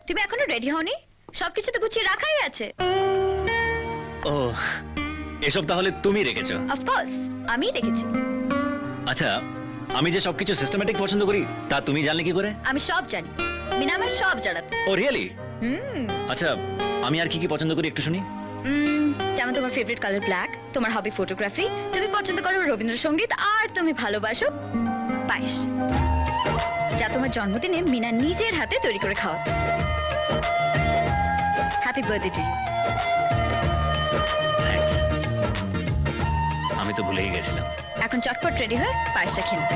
তুমি এখনো রেডি হওনি? সবকিছু তো গুছিয়ে রাখাই আছে। ও, এসব তাহলে তুমি রেখেছো? অফকোর্স আমি রেখেছি। আচ্ছা, আমি যে সবকিছু সিস্টেম্যাটিক পছন্দ করি তা তুমি জানলে কি করে? আমি সব জানি, মিনা আমার সব জানাতে। ও রিয়েলি? আচ্ছা, আমি আর কি কি পছন্দ করি একটু শুনি। যেমন তোমার ফেভারিট কালার ব্ল্যাক, তোমার হবি ফটোগ্রাফি, তুমি পছন্দ করো রবীন্দ্রসঙ্গীত, আর তুমি ভালোবাসো পায়েস, যা তোমার জন্মদিনে মিনা নিজের হাতে তৈরি করে খাও। Happy birthday to you. আমি তো ভুলেই গেছিলাম। এখন চটপট রেডি হয়ে পায়েসটা খেয়ে নাও।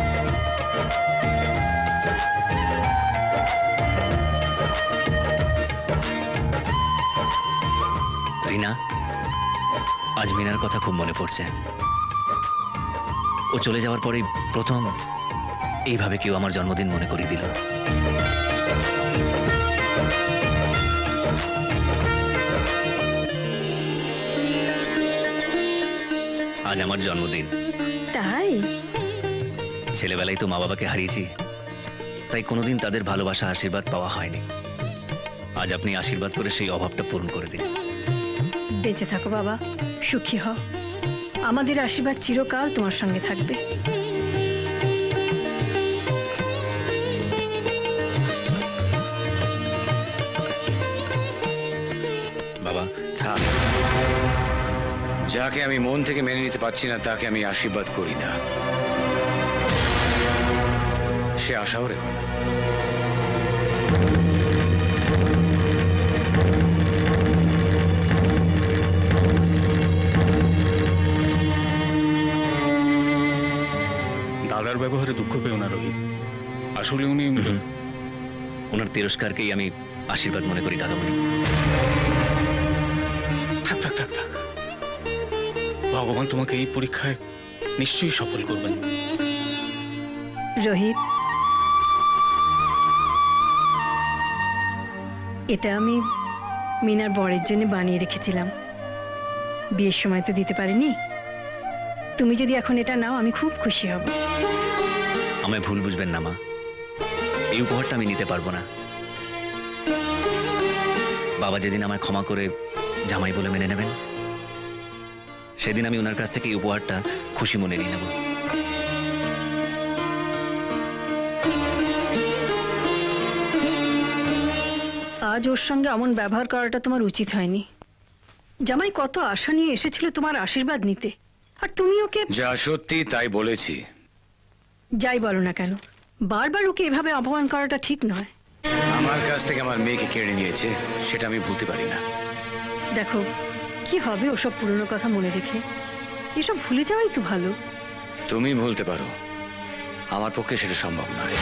রিনা, আজ মিনার কথা খুব মনে পড়ছে। ও চলে যাওয়ার পরেই প্রথম এইভাবে কেউ আমার জন্মদিন মনে করিয়ে দিল। আজ আমার জন্মদিন। তাই? ছেলেবেলায় তো মা বাবাকে হারিয়েছি, তাই কোনোদিন তাদের ভালোবাসা আশীর্বাদ পাওয়া হয়নি। আজ আপনি আশীর্বাদ করে সেই অভাবটা পূরণ করে দিন। বেঁচে থাকো বাবা, সুখী হও। আমাদের আশীর্বাদ চিরকাল তোমার সঙ্গে থাকবে। বাবা, থাক। যাকে আমি মন থেকে মেনে নিতে পারছি না তাকে আমি আশীর্বাদ করি না, সে আশাও রেখো না। দাদার ব্যবহারে দুঃখ পেও না রোহিত, আসলে উনি ওনার তিরস্কারকেই আমি আশীর্বাদ মনে করি দাদামণি। থাক থাক থাক থাক, ভগবান তোমাকে এই পরীক্ষায় নিশ্চয়ই সফল করবেন। রোহিত, এটা আমি মিনার বরের জন্য বানিয়ে রেখেছিলাম, বিয়ের সময় তো দিতে পারিনি। তুমি যদি এখন এটা নাও আমি খুব খুশি হব। আমায় ভুল বুঝবেন না মা, এই উপহারটা আমি নিতে পারবো না। বাবা যেদিন আমায় ক্ষমা করে জামাই বলে মেনে নেবেন, সেদিন আমি ওনার কাছ থেকে এই উপহারটা খুশি মনে নিয়ে নেব। আজ ওর সঙ্গে এমন ব্যবহার করাটা তোমার উচিত হয়নি। জামাই কত আশা নিয়ে এসেছিল তোমার আশীর্বাদ নিতে, আর তুমি ওকে যা সত্যি তাই বলেছি। যাই বলো না কেন, বারবার ওকে এভাবে অপমান করাটা ঠিক নয়। আমার কাছ থেকে আমার মেয়েকে কেড়ে নিয়েছে, সেটা আমি ভুলতে পারি না। দেখো, কি হবে ওসব পুরনো কথা মনে রেখে? এসব ভুলে যাওয়াই তো ভালো। তুমি ভুলতে পারো, আমার পক্ষে সেটা সম্ভব নয়।